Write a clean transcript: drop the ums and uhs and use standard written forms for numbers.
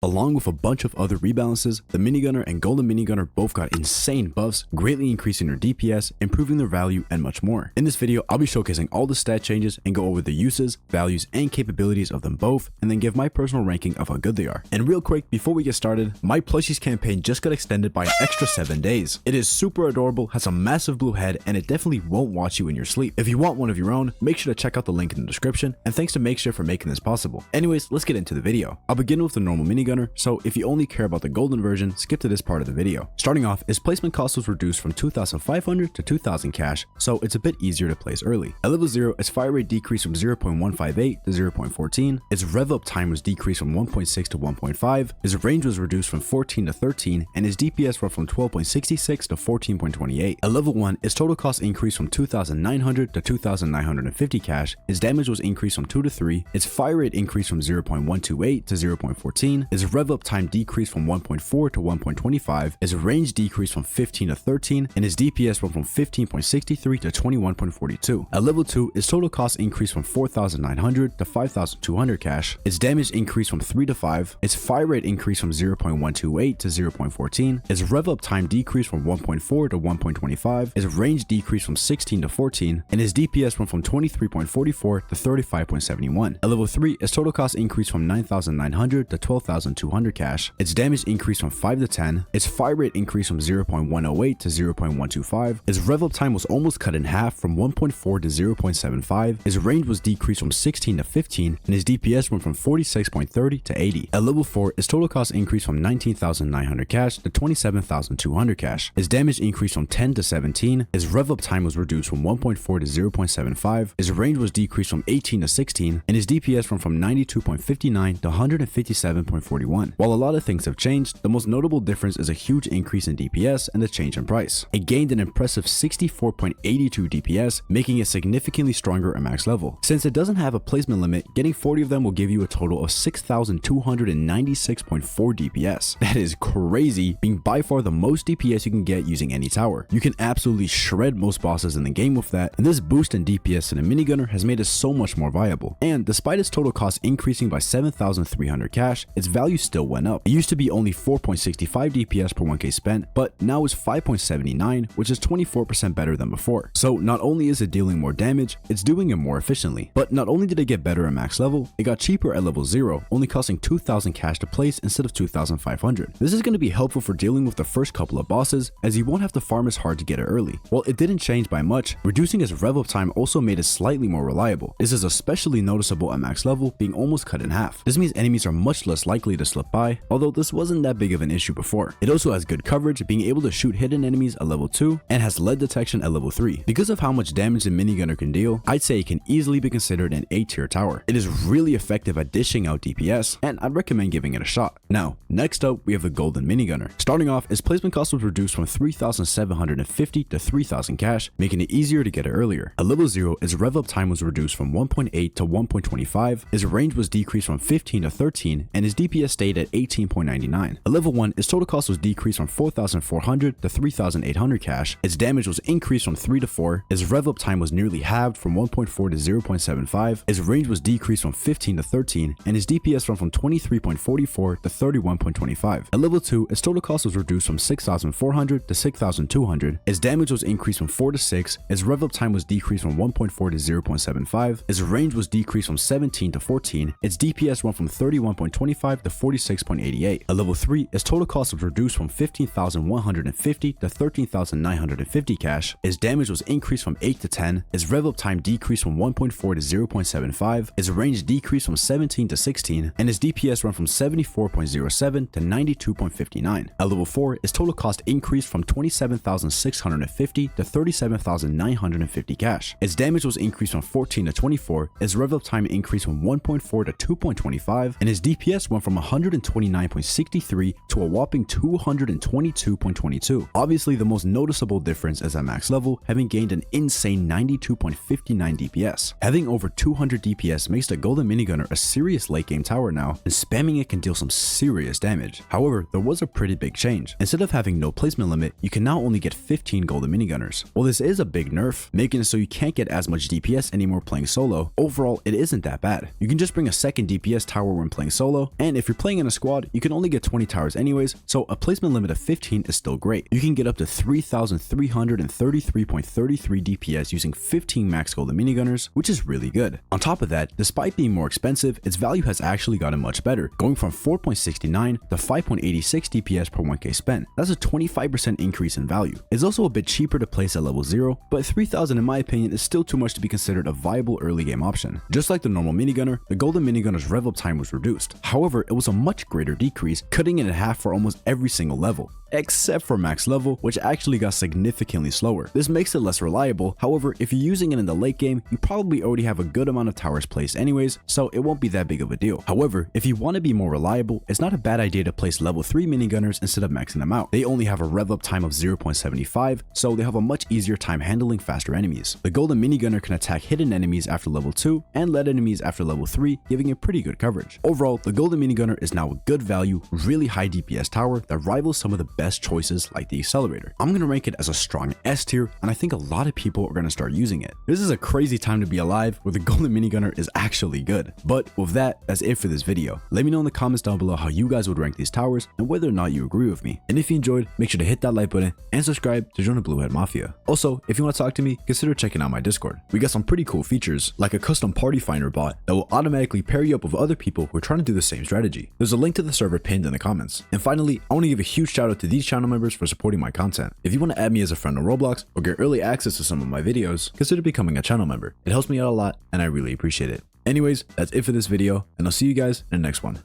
Along with a bunch of other rebalances, the Minigunner and Golden Minigunner both got insane buffs, greatly increasing their DPS, improving their value, and much more. In this video, I'll be showcasing all the stat changes and go over the uses, values, and capabilities of them both, and then give my personal ranking of how good they are. And real quick, before we get started, my plushies campaign just got extended by an extra 7 days. It is super adorable, has a massive blue head, and it definitely won't watch you in your sleep. If you want one of your own, make sure to check out the link in the description, and thanks to Makeshift for making this possible. Anyways, let's get into the video. I'll begin with the normal Minigunner, so if you only care about the golden version, skip to this part of the video. Starting off, its placement cost was reduced from 2,500 to 2,000 cash, so it's a bit easier to place early. At level 0, its fire rate decreased from 0.158 to 0.14, its rev up time was decreased from 1.6 to 1.5, its range was reduced from 14 to 13, and its DPS went from 12.66 to 14.28. At level 1, its total cost increased from 2,900 to 2,950 cash, its damage was increased from 2 to 3, its fire rate increased from 0.128 to 0.14, its rev up time decreased from 1.4 to 1.25, its range decreased from 15 to 13, and its DPS went from 15.63 to 21.42. At level 2, its total cost increased from 4,900 to 5,200 cash, its damage increased from 3 to 5, its fire rate increased from 0.128 to 0.14, its rev up time decreased from 1.4 to 1.25, its range decreased from 16 to 14, and its DPS went from 23.44 to 35.71. At level 3, its total cost increased from 9,900 to 12,200 cash, its damage increased from 5 to 10, its fire rate increased from 0.108 to 0.125, its rev up time was almost cut in half from 1.4 to 0.75, its range was decreased from 16 to 15, and its DPS went from 46.30 to 80. At level 4, its total cost increased from 19,900 cash to 27,200 cash, its damage increased from 10 to 17, its rev up time was reduced from 1.4 to 0.75, its range was decreased from 18 to 16, and its DPS went from 92.59 to 157.41. While a lot of things have changed, the most notable difference is a huge increase in DPS and the change in price. It gained an impressive 64.82 DPS, making it significantly stronger at max level. Since it doesn't have a placement limit, getting 40 of them will give you a total of 6,296.4 DPS. That is crazy, being by far the most DPS you can get using any tower. You can absolutely shred most bosses in the game with that, and this boost in DPS in a minigunner has made it so much more viable. And despite its total cost increasing by 7,300 cash, its value still went up. It used to be only 4.65 DPS per 1k spent, but now it's 5.79, which is 24% better than before. So not only is it dealing more damage, it's doing it more efficiently. But not only did it get better at max level, it got cheaper at level 0, only costing 2,000 cash to place instead of 2,500. This is going to be helpful for dealing with the first couple of bosses, as you won't have to farm as hard to get it early. While it didn't change by much, reducing its rev up time also made it slightly more reliable. This is especially noticeable at max level, being almost cut in half. This means enemies are much less likely to slip by, although this wasn't that big of an issue before. It also has good coverage, being able to shoot hidden enemies at level 2, and has lead detection at level 3. Because of how much damage the minigunner can deal, I'd say it can easily be considered an A tier tower. It is really effective at dishing out DPS, and I'd recommend giving it a shot. Now, next up, we have the golden minigunner. Starting off, its placement cost was reduced from 3,750 to 3,000 cash, making it easier to get it earlier. At level 0, its rev up time was reduced from 1.8 to 1.25, its range was decreased from 15 to 13, and its DPS stayed at 18.99. At level 1, its total cost was decreased from 4,400 to 3,800 cash, its damage was increased from 3 to 4, its rev up time was nearly halved from 1.4 to 0.75, its range was decreased from 15 to 13, and its DPS went from 23.44 to 31.25. At level 2, its total cost was reduced from 6,400 to 6,200, its damage was increased from 4 to 6, its rev up time was decreased from 1.4 to 0.75, its range was decreased from 17 to 14, its DPS went from 31.25 to 46.88. At level 3, its total cost was reduced from 15,150 to 13,950 cash, its damage was increased from 8 to 10, its rev up time decreased from 1.4 to 0.75, its range decreased from 17 to 16, and its DPS went from 74.07 to 92.59. At level 4, its total cost increased from 27,650 to 37,950 cash, its damage was increased from 14 to 24, its rev up time increased from 1.4 to 2.25, and its DPS went from 129.63 to a whopping 222.22. Obviously, the most noticeable difference is at max level, having gained an insane 92.59 DPS. Having over 200 DPS makes the golden minigunner a serious late game tower now, and spamming it can deal some serious damage. However, there was a pretty big change. Instead of having no placement limit, you can now only get 15 golden minigunners. While this is a big nerf, making it so you can't get as much DPS anymore playing solo, overall it isn't that bad. You can just bring a second DPS tower when playing solo, and if you're playing in a squad, you can only get 20 towers anyways, so a placement limit of 15 is still great. You can get up to 3,333.33 DPS using 15 max golden minigunners, which is really good. On top of that, despite being more expensive, its value has actually gotten much better, going from 4.69 to 5.86 DPS per 1k spent. That's a 25% increase in value. It's also a bit cheaper to place at level 0, but 3,000 in my opinion is still too much to be considered a viable early game option. Just like the normal minigunner, the golden minigunner's rev up time was reduced. However, it was a much greater decrease, cutting it in half for almost every single level, except for max level, which actually got significantly slower. This makes it less reliable. However, if you're using it in the late game, you probably already have a good amount of towers placed anyways, so it won't be that big of a deal. However, if you want to be more reliable, it's not a bad idea to place level 3 minigunners instead of maxing them out. They only have a rev up time of 0.75, so they have a much easier time handling faster enemies. The golden minigunner can attack hidden enemies after level 2 and lead enemies after level 3, giving it pretty good coverage. Overall, the golden minigunner is now a good value, really high DPS tower that rivals some of the best choices like the accelerator. I'm gonna rank it as a strong S tier, and I think a lot of people are gonna start using it. This is a crazy time to be alive where the golden minigunner is actually good. But with that, that's it for this video. Let me know in the comments down below how you guys would rank these towers and whether or not you agree with me. And if you enjoyed, make sure to hit that like button and subscribe to join the Blue Head Mafia. Also, if you want to talk to me, consider checking out my Discord. We got some pretty cool features like a custom party finder bot that will automatically pair you up with other people who are trying to do the same strategy. There's a link to the server pinned in the comments. And finally, I want to give a huge shout out to these channel members for supporting my content. If you want to add me as a friend on Roblox or get early access to some of my videos, consider becoming a channel member. It helps me out a lot and I really appreciate it. Anyways, that's it for this video, and I'll see you guys in the next one.